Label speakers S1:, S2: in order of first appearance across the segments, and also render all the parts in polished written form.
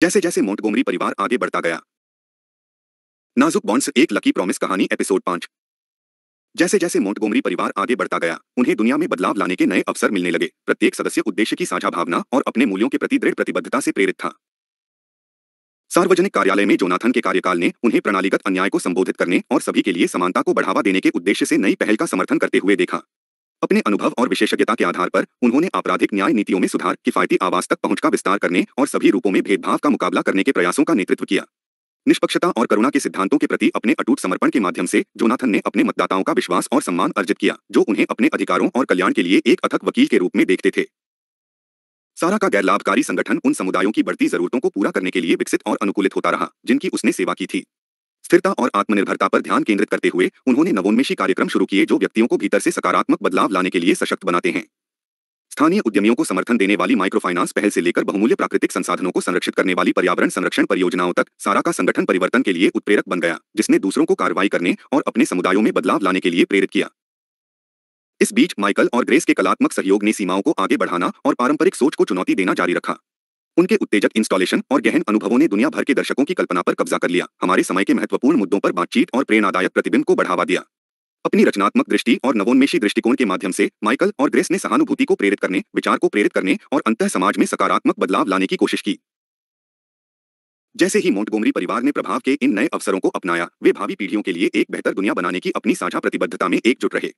S1: जैसे जैसे मोंटगोमरी परिवार आगे बढ़ता गया। नाजुक बॉन्ड्स एक लकी प्रॉमिस कहानी एपिसोड 5। जैसे जैसे मोंटगोमरी परिवार आगे बढ़ता गया, उन्हें दुनिया में बदलाव लाने के नए अवसर मिलने लगे। प्रत्येक सदस्य उद्देश्य की साझा भावना और अपने मूल्यों के प्रति दृढ़ प्रतिबद्धता से प्रेरित था। सार्वजनिक कार्यालय में जोनाथन के कार्यकाल ने उन्हें प्रणालीगत अन्याय को संबोधित करने और सभी के लिए समानता को बढ़ावा देने के उद्देश्य से नई पहल का समर्थन करते हुए देखा। अपने अनुभव और विशेषज्ञता के आधार पर उन्होंने आपराधिक न्याय नीतियों में सुधार, किफायती आवास तक पहुंच का विस्तार करने और सभी रूपों में भेदभाव का मुकाबला करने के प्रयासों का नेतृत्व किया। निष्पक्षता और करुणा के सिद्धांतों के प्रति अपने अटूट समर्पण के माध्यम से जोनाथन ने अपने मतदाताओं का विश्वास और सम्मान अर्जित किया, जो उन्हें अपने अधिकारों और कल्याण के लिए एक अथक वकील के रूप में देखते थे। सारा का गैर लाभकारी संगठन उन समुदायों की बढ़ती जरूरतों को पूरा करने के लिए विकसित और अनुकूलित होता रहा, जिनकी उसने सेवा की थी। स्थिरता और आत्मनिर्भरता पर ध्यान केंद्रित करते हुए उन्होंने नवोन्मेषी कार्यक्रम शुरू किए जो व्यक्तियों को भीतर से सकारात्मक बदलाव लाने के लिए सशक्त बनाते हैं। स्थानीय उद्यमियों को समर्थन देने वाली माइक्रो फाइनेंस पहल से लेकर बहुमूल्य प्राकृतिक संसाधनों को संरक्षित करने वाली पर्यावरण संरक्षण परियोजनाओं तक, सारा का संगठन परिवर्तन के लिए उत्प्रेरक बन गया, जिसने दूसरों को कार्रवाई करने और अपने समुदायों में बदलाव लाने के लिए प्रेरित किया। इस बीच माइकल और ग्रेस के कलात्मक सहयोग ने सीमाओं को आगे बढ़ाना और पारंपरिक सोच को चुनौती देना जारी रखा। उनके उत्तेजक इंस्टॉलेशन और गहन अनुभवों ने दुनिया भर के दर्शकों की कल्पना पर कब्जा कर लिया, हमारे समय के महत्वपूर्ण मुद्दों पर बातचीत और प्रेरणादायक प्रतिबिंब को बढ़ावा दिया। अपनी रचनात्मक दृष्टि और नवोन्मेषी दृष्टिकोण के माध्यम से माइकल और ग्रेस ने सहानुभूति को प्रेरित करने, विचार को प्रेरित करने और अंतः समाज में सकारात्मक बदलाव लाने की कोशिश की। जैसे ही मोंटगोमरी परिवार ने प्रभाव के इन नए अवसरों को अपनाया, वे भावी पीढ़ियों के लिए एक बेहतर दुनिया बनाने की अपनी साझा प्रतिबद्धता में एकजुट रहे।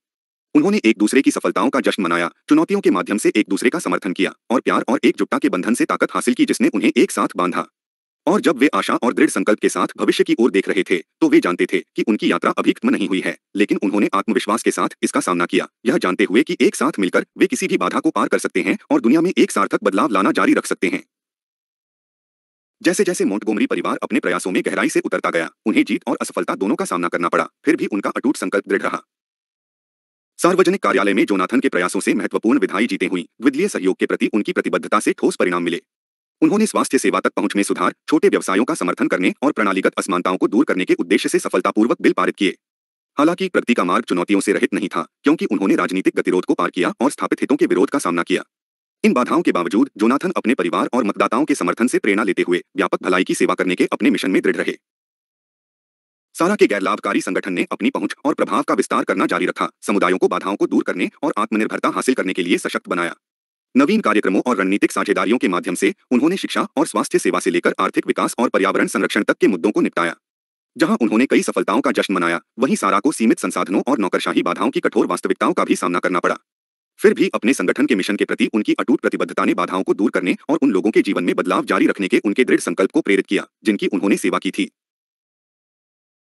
S1: उन्होंने एक दूसरे की सफलताओं का जश्न मनाया, चुनौतियों के माध्यम से एक दूसरे का समर्थन किया और प्यार और एकजुटता के बंधन से ताकत हासिल की जिसने उन्हें एक साथ बांधा। और जब वे आशा और दृढ़ संकल्प के साथ भविष्य की ओर देख रहे थे, तो वे जानते थे कि उनकी यात्रा अभी खत्म नहीं हुई है, लेकिन उन्होंने आत्मविश्वास के साथ इसका सामना किया, यह जानते हुए कि एक साथ मिलकर वे किसी भी बाधा को पार कर सकते हैं और दुनिया में एक सार्थक बदलाव लाना जारी रख सकते हैं। जैसे जैसे मोंटगोमरी परिवार अपने प्रयासों में गहराई से उतरता गया, उन्हें जीत और असफलता दोनों का सामना करना पड़ा, फिर भी उनका अटूट संकल्प दृढ़ रहा। सार्वजनिक कार्यालय में जोनाथन के प्रयासों से महत्वपूर्ण विधायी जीतें हुई, द्विदलीय सहयोग के प्रति उनकी प्रतिबद्धता से ठोस परिणाम मिले। उन्होंने स्वास्थ्य सेवा तक पहुंच में सुधार, छोटे व्यवसायों का समर्थन करने और प्रणालीगत असमानताओं को दूर करने के उद्देश्य से सफलतापूर्वक बिल पारित किए। हालांकि प्रगति का मार्ग चुनौतियों से रहित नहीं था, क्योंकि उन्होंने राजनीतिक गतिरोध को पार किया और स्थापित हितों के विरोध का सामना किया। इन बाधाओं के बावजूद जोनाथन अपने परिवार और मतदाताओं के समर्थन से प्रेरणा लेते हुए व्यापक भलाई की सेवा करने के अपने मिशन में दृढ़ रहे। सारा के गैर लाभकारी संगठन ने अपनी पहुंच और प्रभाव का विस्तार करना जारी रखा, समुदायों को बाधाओं को दूर करने और आत्मनिर्भरता हासिल करने के लिए सशक्त बनाया। नवीन कार्यक्रमों और रणनीतिक साझेदारियों के माध्यम से उन्होंने शिक्षा और स्वास्थ्य सेवा से लेकर आर्थिक विकास और पर्यावरण संरक्षण तक के मुद्दों को निपटाया। जहां उन्होंने कई सफलताओं का जश्न मनाया, वहीं सारा को सीमित संसाधनों और नौकरशाही बाधाओं की कठोर वास्तविकताओं का भी सामना करना पड़ा। फिर भी अपने संगठन के मिशन के प्रति उनकी अटूट प्रतिबद्धता ने बाधाओं को दूर करने और उन लोगों के जीवन में बदलाव जारी रखने के उनके दृढ़ संकल्प को प्रेरित किया, जिनकी उन्होंने सेवा की थी।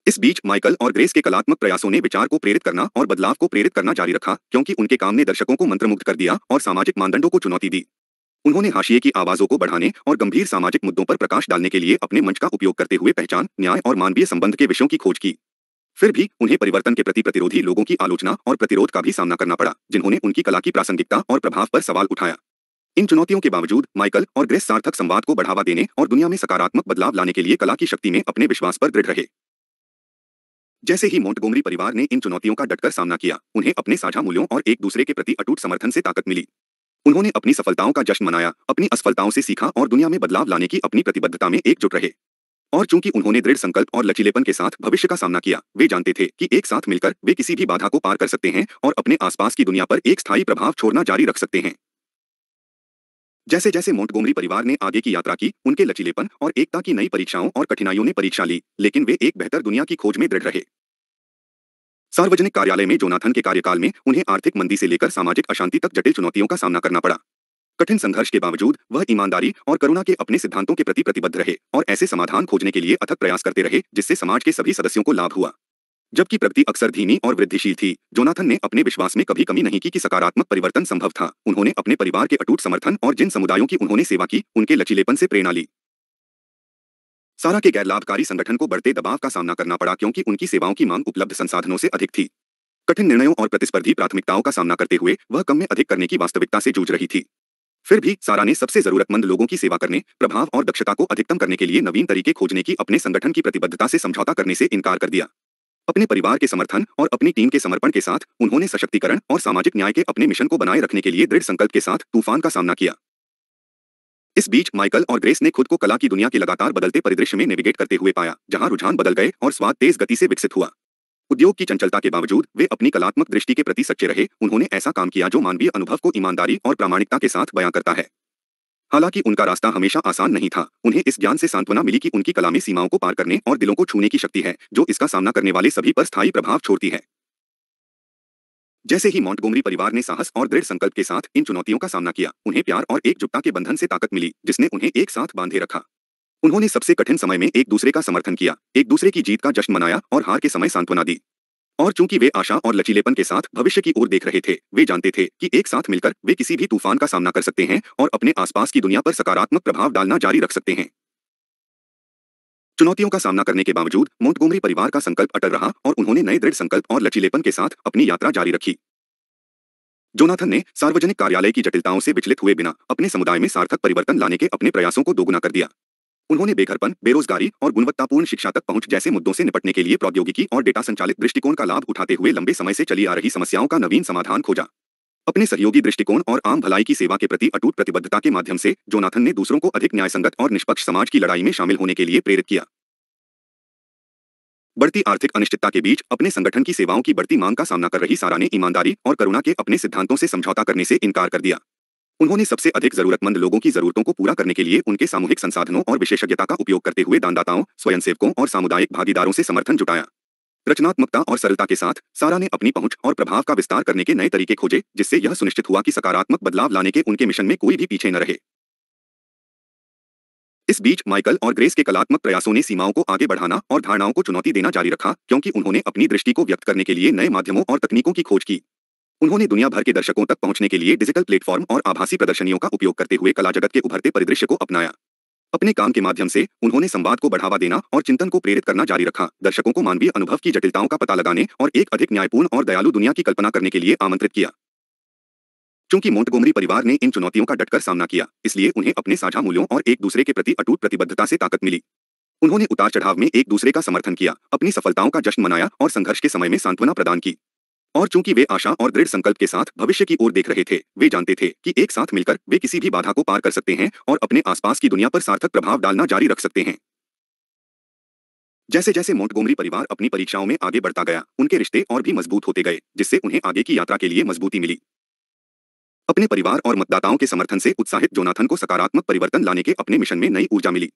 S1: इस बीच माइकल और ग्रेस के कलात्मक प्रयासों ने विचार को प्रेरित करना और बदलाव को प्रेरित करना जारी रखा, क्योंकि उनके काम ने दर्शकों को मंत्रमुग्ध कर दिया और सामाजिक मानदंडों को चुनौती दी। उन्होंने हाशिए की आवाजों को बढ़ाने और गंभीर सामाजिक मुद्दों पर प्रकाश डालने के लिए अपने मंच का उपयोग करते हुए पहचान, न्याय और मानवीय संबंध के विषयों की खोज की। फिर भी उन्हें परिवर्तन के प्रति प्रतिरोधी लोगों की आलोचना और प्रतिरोध का भी सामना करना पड़ा, जिन्होंने उनकी कला की प्रासंगिकता और प्रभाव पर सवाल उठाया। इन चुनौतियों के बावजूद माइकल और ग्रेस सार्थक संवाद को बढ़ावा देने और दुनिया में सकारात्मक बदलाव लाने के लिए कला की शक्ति में अपने विश्वास पर दृढ़ रहे। जैसे ही मोंटगोमरी परिवार ने इन चुनौतियों का डटकर सामना किया, उन्हें अपने साझा मूल्यों और एक दूसरे के प्रति अटूट समर्थन से ताकत मिली। उन्होंने अपनी सफलताओं का जश्न मनाया, अपनी असफलताओं से सीखा और दुनिया में बदलाव लाने की अपनी प्रतिबद्धता में एकजुट रहे। और चूंकि उन्होंने दृढ़ संकल्प और लचीलेपन के साथ भविष्य का सामना किया, वे जानते थे कि एक साथ मिलकर वे किसी भी बाधा को पार कर सकते हैं और अपने आसपास की दुनिया पर एक स्थायी प्रभाव छोड़ना जारी रख सकते हैं। जैसे जैसे मोंटगोमरी परिवार ने आगे की यात्रा की, उनके लचीलेपन और एकता की नई परीक्षाओं और कठिनाइयों ने परीक्षा ली, लेकिन वे एक बेहतर दुनिया की खोज में दृढ़ रहे। सार्वजनिक कार्यालय में जोनाथन के कार्यकाल में उन्हें आर्थिक मंदी से लेकर सामाजिक अशांति तक जटिल चुनौतियों का सामना करना पड़ा। कठिन संघर्ष के बावजूद वह ईमानदारी और करुणा के अपने सिद्धांतों के प्रति प्रतिबद्ध रहे और ऐसे समाधान खोजने के लिए अथक प्रयास करते रहे जिससे समाज के सभी सदस्यों को लाभ हुआ। जबकि प्रगति अक्सर धीमी और वृद्धिशील थी, जोनाथन ने अपने विश्वास में कभी कमी नहीं की कि सकारात्मक परिवर्तन संभव था। उन्होंने अपने परिवार के अटूट समर्थन और जिन समुदायों की उन्होंने सेवा की, उनके लचीलेपन से प्रेरणा ली। सारा के गैर लाभकारी संगठन को बढ़ते दबाव का सामना करना पड़ा, क्योंकि उनकी सेवाओं की मांग उपलब्ध संसाधनों से अधिक थी। कठिन निर्णयों और प्रतिस्पर्धी प्राथमिकताओं का सामना करते हुए वह कम में अधिक करने की वास्तविकता से जूझ रही थी। फिर भी सारा ने सबसे जरूरतमंद लोगों की सेवा करने, प्रभाव और दक्षता को अधिकतम करने के लिए नवीन तरीके खोजने की अपने संगठन की प्रतिबद्धता से समझौता करने से इनकार कर दिया। अपने परिवार के समर्थन और अपनी टीम के समर्पण के साथ उन्होंने सशक्तिकरण और सामाजिक न्याय के अपने मिशन को बनाए रखने के लिए दृढ़ संकल्प के साथ तूफान का सामना किया। इस बीच माइकल और ग्रेस ने खुद को कला की दुनिया के लगातार बदलते परिदृश्य में नेविगेट करते हुए पाया, जहां रुझान बदल गए और स्वाद तेज गति से विकसित हुआ। उद्योग की चंचलता के बावजूद वे अपनी कलात्मक दृष्टि के प्रति सच्चे रहे। उन्होंने ऐसा काम किया जो मानवीय अनुभव को ईमानदारी और प्रामाणिकता के साथ बयां करता है। हालांकि उनका रास्ता हमेशा आसान नहीं था। उन्हें इस ज्ञान से सांत्वना मिली कि उनकी कला में सीमाओं को पार करने और दिलों को छूने की शक्ति है, जो इसका सामना करने वाले सभी पर स्थायी प्रभाव छोड़ती है। जैसे ही मॉन्टगोमरी परिवार ने साहस और दृढ़ संकल्प के साथ इन चुनौतियों का सामना किया, उन्हें प्यार और एकजुटता के बंधन से ताकत मिली, जिसने उन्हें एक साथ बांधे रखा। उन्होंने सबसे कठिन समय में एक दूसरे का समर्थन किया, एक दूसरे की जीत का जश्न मनाया और हार के समय सांत्वना दी। और चूंकि वे आशा और लचीलेपन के साथ भविष्य की ओर देख रहे थे, वे जानते थे कि एक साथ मिलकर वे किसी भी तूफान का सामना कर सकते हैं और अपने आसपास की दुनिया पर सकारात्मक प्रभाव डालना जारी रख सकते हैं। चुनौतियों का सामना करने के बावजूद मोंटगोमरी परिवार का संकल्प अटल रहा और उन्होंने नए दृढ़ संकल्प और लचीलेपन के साथ अपनी यात्रा जारी रखी। जोनाथन ने सार्वजनिक कार्यालय की जटिलताओं से विचलित हुए बिना अपने समुदाय में सार्थक परिवर्तन लाने के अपने प्रयासों को दोगुना कर दिया। उन्होंने बेघरपन, बेरोजगारी और गुणवत्तापूर्ण शिक्षा तक पहुंच जैसे मुद्दों से निपटने के लिए प्रौद्योगिकी और डेटा संचालित दृष्टिकोण का लाभ उठाते हुए लंबे समय से चली आ रही समस्याओं का नवीन समाधान खोजा। अपने सहयोगी दृष्टिकोण और आम भलाई की सेवा के प्रति अटूट प्रतिबद्धता के माध्यम से जोनाथन ने दूसरों को अधिक न्यायसंगत और निष्पक्ष समाज की लड़ाई में शामिल होने के लिए प्रेरित किया। बढ़ती आर्थिक अनिश्चितता के बीच अपने संगठन की सेवाओं की बढ़ती मांग का सामना कर रही सारा ने ईमानदारी और करुणा के अपने सिद्धांतों से समझौता करने से इनकार कर दिया। उन्होंने सबसे अधिक जरूरतमंद लोगों की जरूरतों को पूरा करने के लिए उनके सामूहिक संसाधनों और विशेषज्ञता का उपयोग करते हुए दानदाताओं, स्वयंसेवकों और सामुदायिक भागीदारों से समर्थन जुटाया। रचनात्मकता और सरलता के साथ सारा ने अपनी पहुंच और प्रभाव का विस्तार करने के नए तरीके खोजे, जिससे यह सुनिश्चित हुआ कि सकारात्मक बदलाव लाने के उनके मिशन में कोई भी पीछे न रहे। इस बीच माइकल और ग्रेस के कलात्मक प्रयासों ने सीमाओं को आगे बढ़ाना और धारणाओं को चुनौती देना जारी रखा, क्योंकि उन्होंने अपनी दृष्टि को व्यक्त करने के लिए नए माध्यमों और तकनीकों की खोज की। उन्होंने दुनिया भर के दर्शकों तक पहुंचने के लिए डिजिटल प्लेटफॉर्म और आभासी प्रदर्शनियों का उपयोग करते हुए कला जगत के उभरते परिदृश्य को अपनाया। अपने काम के माध्यम से उन्होंने संवाद को बढ़ावा देना और चिंतन को प्रेरित करना जारी रखा, दर्शकों को मानवीय अनुभव की जटिलताओं का पता लगाने और एक अधिक न्यायपूर्ण और दयालु दुनिया की कल्पना करने के लिए आमंत्रित किया। चूंकि मोंटगोमरी परिवार ने इन चुनौतियों का डटकर सामना किया, इसलिए उन्हें अपने साझा मूल्यों और एक दूसरे के प्रति अटूट प्रतिबद्धता से ताकत मिली। उन्होंने उतार चढ़ाव में एक दूसरे का समर्थन किया, अपनी सफलताओं का जश्न मनाया और संघर्ष के समय में सांत्वना प्रदान की। और चूंकि वे आशा और दृढ़ संकल्प के साथ भविष्य की ओर देख रहे थे, वे जानते थे कि एक साथ मिलकर वे किसी भी बाधा को पार कर सकते हैं और अपने आसपास की दुनिया पर सार्थक प्रभाव डालना जारी रख सकते हैं। जैसे जैसे मोंटगोमरी परिवार अपनी परीक्षाओं में आगे बढ़ता गया, उनके रिश्ते और भी मजबूत होते गए, जिससे उन्हें आगे की यात्रा के लिए मजबूती मिली। अपने परिवार और मतदाताओं के समर्थन से उत्साहित जोनाथन को सकारात्मक परिवर्तन लाने के अपने मिशन में नई ऊर्जा मिली।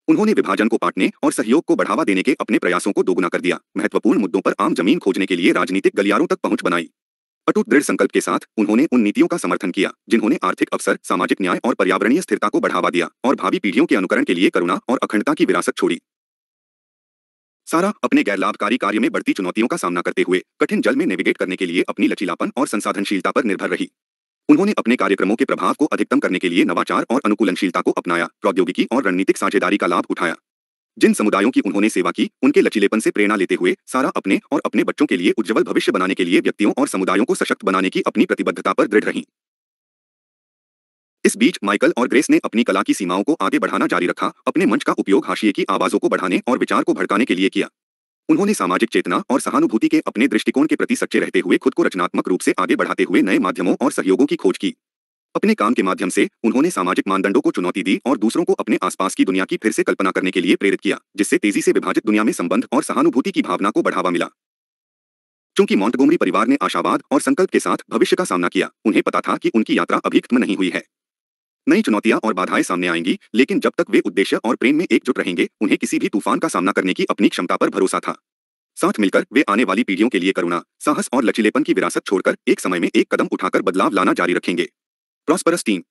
S1: उन्होंने विभाजन को पाटने और सहयोग को बढ़ावा देने के अपने प्रयासों को दोगुना कर दिया, महत्वपूर्ण मुद्दों पर आम जमीन खोजने के लिए राजनीतिक गलियारों तक पहुंच बनाई। अटूट दृढ़ संकल्प के साथ उन्होंने उन नीतियों का समर्थन किया जिन्होंने आर्थिक अवसर, सामाजिक न्याय और पर्यावरणीय स्थिरता को बढ़ावा दिया और भावी पीढ़ियों के अनुकरण के लिए करुणा और अखंडता की विरासत छोड़ी। सारा अपने गैर लाभकारी कार्य में बढ़ती चुनौतियों का सामना करते हुए कठिन जल में नेविगेट करने के लिए अपनी लचीलापन और संसाधनशीलता पर निर्भर रही। उन्होंने अपने कार्यक्रमों के प्रभाव को अधिकतम करने के लिए नवाचार और अनुकूलनशीलता को अपनाया, प्रौद्योगिकी और रणनीतिक साझेदारी का लाभ उठाया। जिन समुदायों की उन्होंने सेवा की, उनके लचीलेपन से प्रेरणा लेते हुए सारा अपने और अपने बच्चों के लिए उज्जवल भविष्य बनाने के लिए व्यक्तियों और समुदायों को सशक्त बनाने की अपनी प्रतिबद्धता पर दृढ़ रहीं। इस बीच माइकल और ग्रेस ने अपनी कला की सीमाओं को आगे बढ़ाना जारी रखा, अपने मंच का उपयोग हाशिए की आवाजों को बढ़ाने और विचार को भड़काने के लिए किया। उन्होंने सामाजिक चेतना और सहानुभूति के अपने दृष्टिकोण के प्रति सच्चे रहते हुए खुद को रचनात्मक रूप से आगे बढ़ाते हुए नए माध्यमों और सहयोगों की खोज की। अपने काम के माध्यम से उन्होंने सामाजिक मानदंडों को चुनौती दी और दूसरों को अपने आसपास की दुनिया की फिर से कल्पना करने के लिए प्रेरित किया, जिससे तेजी से विभाजित दुनिया में संबंध और सहानुभूति की भावना को बढ़ावा मिला। चूंकि मोंटगोमरी परिवार ने आशावाद और संकल्प के साथ भविष्य का सामना किया, उन्हें पता था कि उनकी यात्रा अभी खत्म नहीं हुई है। नई चुनौतियां और बाधाएं सामने आएंगी, लेकिन जब तक वे उद्देश्य और प्रेम में एकजुट रहेंगे, उन्हें किसी भी तूफान का सामना करने की अपनी क्षमता पर भरोसा था। साथ मिलकर वे आने वाली पीढ़ियों के लिए करुणा, साहस और लचीलेपन की विरासत छोड़कर एक समय में एक कदम उठाकर बदलाव लाना जारी रखेंगे। Prosperous team.